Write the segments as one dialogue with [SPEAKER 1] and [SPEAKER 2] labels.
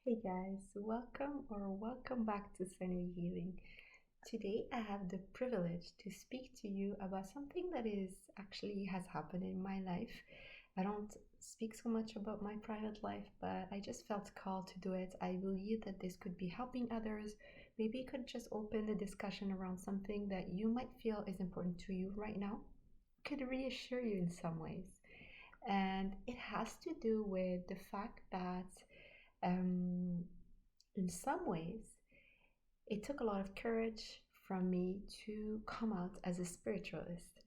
[SPEAKER 1] Hey guys, welcome back to Sunny Healing. Today I have the privilege to speak to you about something that is actually has happened in my life. I don't speak so much about my private life, but I just felt called to do it. I believe that this could be helping others. Maybe it could just open the discussion around something that you might feel is important to you right now. Could reassure you in some ways. And it has to do with the fact that um, in some ways, it took a lot of courage from me to come out as a spiritualist.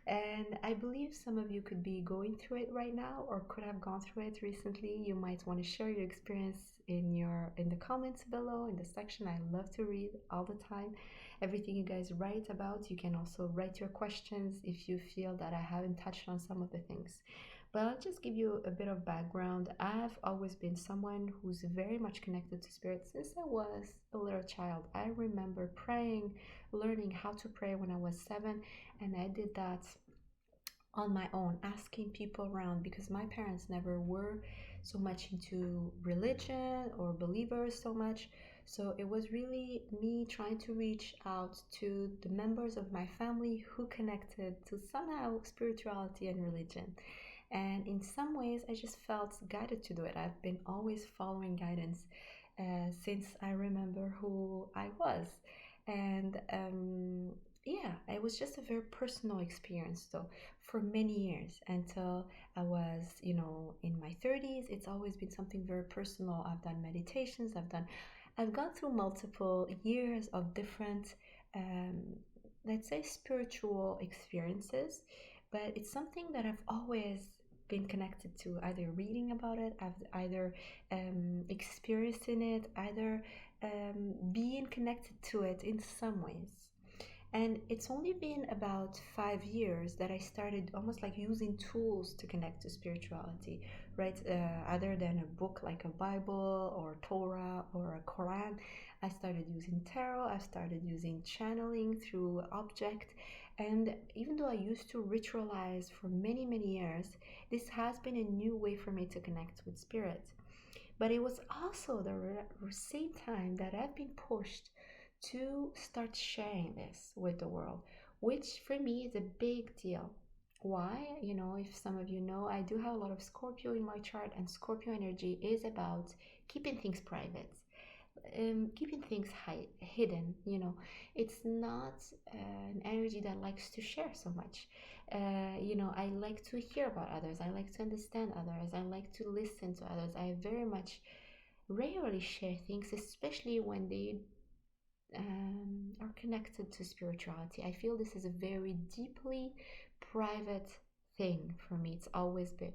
[SPEAKER 1] And I believe some of you could be going through it right now or could have gone through it recently. You might want to share your experience in the comments below in the section. I love to read all the time. Everything you guys write about, you can also write your questions if you feel that I haven't touched on some of the things. But I'll just give you a bit of background. I've always been someone who's very much connected to spirit since I was a little child. I remember praying, learning how to pray when I was 7, and I did that on my own, asking people around because my parents never were so much into religion or believers so much. So it was really me trying to reach out to the members of my family who connected to somehow spirituality and religion. And in some ways, I just felt guided to do it. I've been always following guidance since I remember who I was. And yeah, it was just a very personal experience, though, for many years until I was, in my 30s. It's always been something very personal. I've done meditations, I've gone through multiple years of different, um, let's say, spiritual experiences, but it's something that I've always been connected to, either reading about it, I've either experiencing it, either being connected to it in some ways. And it's only been about 5 years that I started almost like using tools to connect to spirituality, right? Other than a book like a Bible or Torah or a Quran, I started using tarot, I started using channeling through object. And even though I used to ritualize for many, many years, this has been a new way for me to connect with spirit. But it was also the same time that I've been pushed to start sharing this with the world, which for me is a big deal. Why? If some of you know, I do have a lot of Scorpio in my chart, and Scorpio energy is about keeping things private, keeping things hidden. It's not an energy that likes to share so much. I like to hear about others, I like to understand others, I like to listen to others. I very much rarely share things, especially when they are connected to spirituality. I feel this is a very deeply private thing for me. It's always been.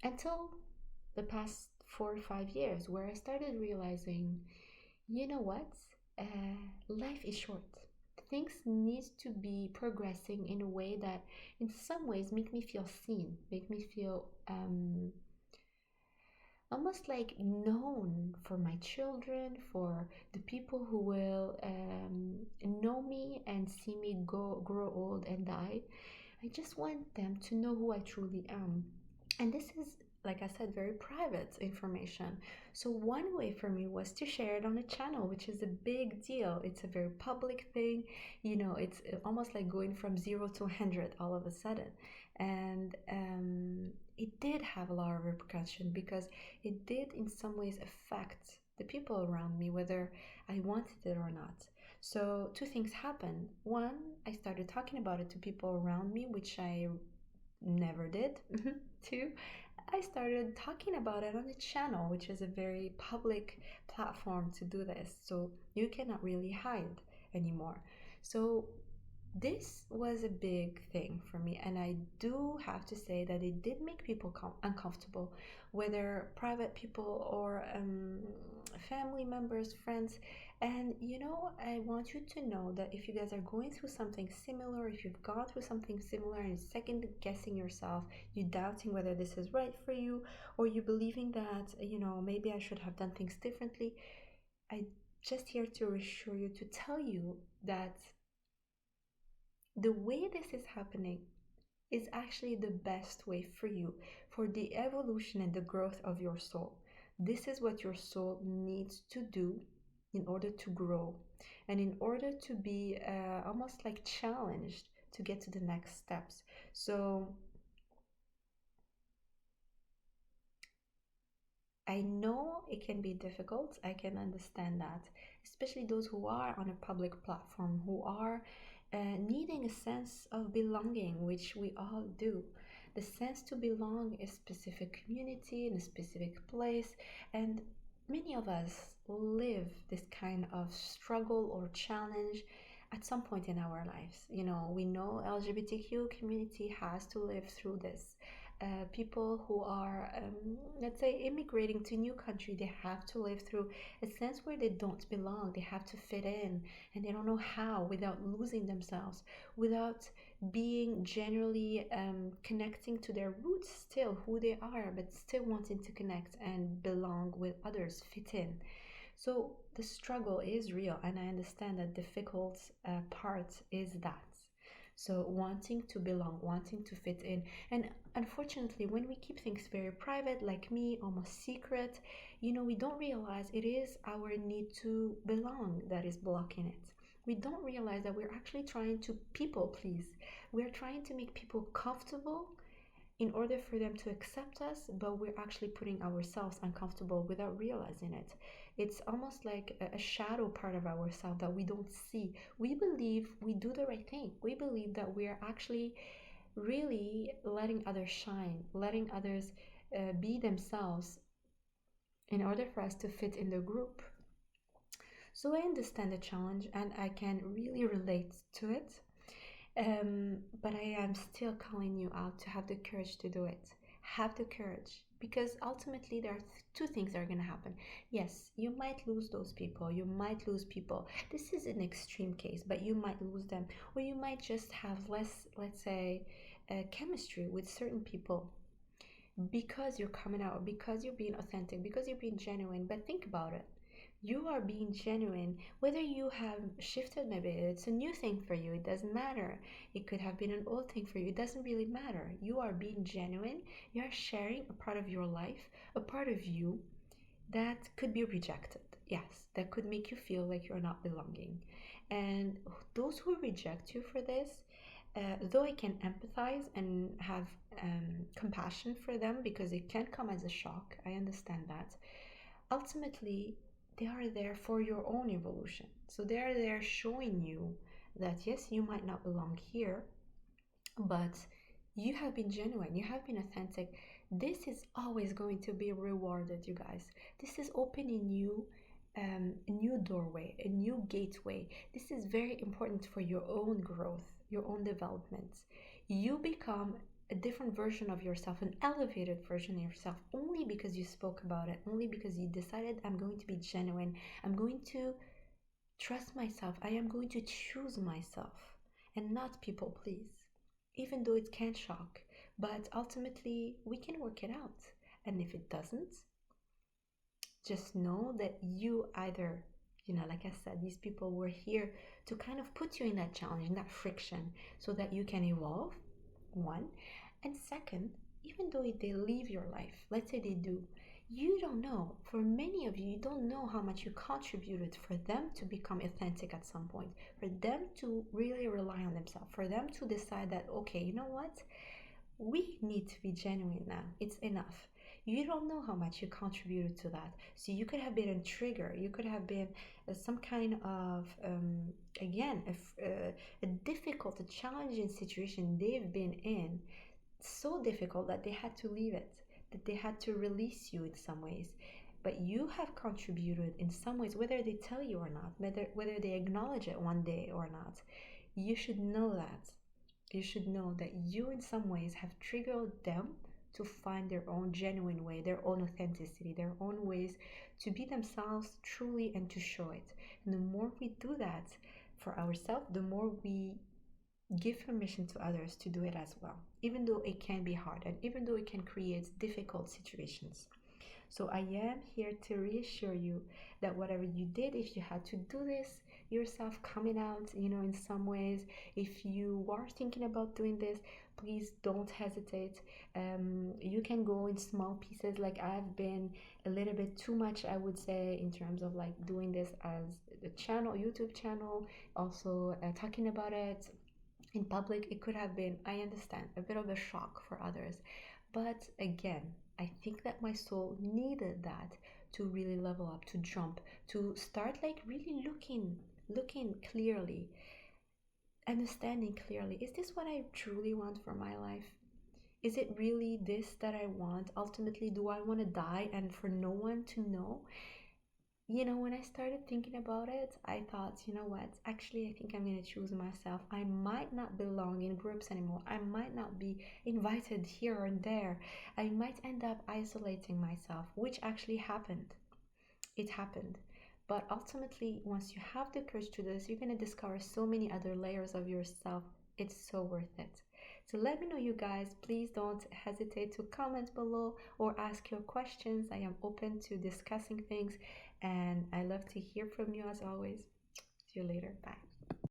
[SPEAKER 1] Until the past 4 or 5 years, where I started realizing, you know what? Life is short. Things need to be progressing in a way that, in some ways, make me feel seen, make me feel almost like known for my children, for the people who will know me and see me grow old and die. I just want them to know who I truly am. And this is, like I said, very private information. So one way for me was to share it on a channel, which is a big deal. It's a very public thing. It's almost like going from 0 to 100 all of a sudden. And it did have a lot of repercussion because it did in some ways affect the people around me, whether I wanted it or not. So two things happened. One, I started talking about it to people around me, which I never did. Two, I started talking about it on the channel, which is a very public platform to do this. So you cannot really hide anymore. So this was a big thing for me, and I do have to say that it did make people uncomfortable, whether private people or family members, friends. And I want you to know that if you guys are going through something similar, if you've gone through something similar and second guessing yourself, you doubting whether this is right for you, or you believing that maybe I should have done things differently, I just here to reassure you, to tell you that the way this is happening is actually the best way for you, for the evolution and the growth of your soul. This is what your soul needs to do in order to grow and in order to be almost like challenged to get to the next steps. So I know it can be difficult. I can understand that, especially those who are on a public platform, who are needing a sense of belonging, which we all do. The sense to belong in a specific community, in a specific place, and many of us live this kind of struggle or challenge at some point in our lives. You know, we know LGBTQ community has to live through this. People who are, let's say, immigrating to a new country, they have to live through a sense where they don't belong. They have to fit in, and they don't know how without losing themselves, without being generally connecting to their roots, still who they are, but still wanting to connect and belong with others, fit in. So the struggle is real, and I understand that difficult part is that. So wanting to belong, wanting to fit in. And unfortunately, when we keep things very private, like me, almost secret, you know, we don't realize it is our need to belong that is blocking it. We don't realize that we're actually trying to people please. We're trying to make people comfortable in order for them to accept us, but we're actually putting ourselves uncomfortable without realizing it. It's almost like a shadow part of ourselves that we don't see. We believe we do the right thing. We believe that we're actually really letting others shine, letting others be themselves in order for us to fit in the group. So I understand the challenge and I can really relate to it. But I am still calling you out to have the courage to do it. Have the courage because ultimately there are two things that are going to happen. Yes, you might lose those people. You might lose people. This is an extreme case, but you might lose them. Or you might just have less, let's say, chemistry with certain people because you're coming out, because you're being authentic, because you're being genuine. But think about it. You are being genuine, whether you have shifted, maybe it's a new thing for you, it doesn't matter. It could have been an old thing for you, it doesn't really matter. You are being genuine, you are sharing a part of your life, a part of you that could be rejected. Yes, that could make you feel like you're not belonging. And those who reject you for this, though I can empathize and have compassion for them because it can come as a shock, I understand that. Ultimately, they are there for your own evolution. So they are there showing you that yes, you might not belong here, but you have been genuine, you have been authentic. This is always going to be rewarded, you guys. This is opening you a new doorway, a new gateway. This is very important for your own growth, your own development. You become a different version of yourself, an elevated version of yourself, only because you spoke about it, only because you decided, I'm going to be genuine, I'm going to trust myself, I am going to choose myself and not people please. Even though it can shock, but ultimately we can work it out. And if it doesn't, just know that you either, you know, like I said, these people were here to kind of put you in that challenge, in that friction, so that you can evolve, one. And second, even though they leave your life, let's say they do, you don't know. For many of you, you don't know how much you contributed for them to become authentic at some point, for them to really rely on themselves, for them to decide that, okay, you know what? We need to be genuine now. It's enough. You don't know how much you contributed to that. So you could have been a trigger. You could have been some kind of, again, a difficult, a challenging situation they've been in. So difficult that they had to leave it, that they had to release you in some ways. But you have contributed in some ways, whether they tell you or not, whether they acknowledge it one day or not. You should know that. You should know that you in some ways have triggered them to find their own genuine way, their own authenticity, their own ways to be themselves truly and to show it. And the more we do that for ourselves, the more we give permission to others to do it as well, even though it can be hard and even though it can create difficult situations. So I am here to reassure you that whatever you did, if you had to do this, yourself coming out, in some ways. If you are thinking about doing this, please don't hesitate. You can go in small pieces. Like I've been a little bit too much, I would say, in terms of like doing this as the channel, YouTube channel, also talking about it in public. It could have been, I understand, a bit of a shock for others. But again, I think that my soul needed that to really level up, to jump, to start like really looking clearly, understanding clearly. Is this what I truly want for my life? Is it really this that I want? Ultimately, do I want to die and for no one to know? When I started thinking about it, I thought, you know what? Actually, I think I'm going to choose myself. I might not belong in groups anymore. I might not be invited here and there. I might end up isolating myself, which actually happened. It happened. But ultimately, once you have the courage to do this, you're going to discover so many other layers of yourself. It's so worth it. So let me know, you guys. Please don't hesitate to comment below or ask your questions. I am open to discussing things, and I love to hear from you as always. See you later. Bye.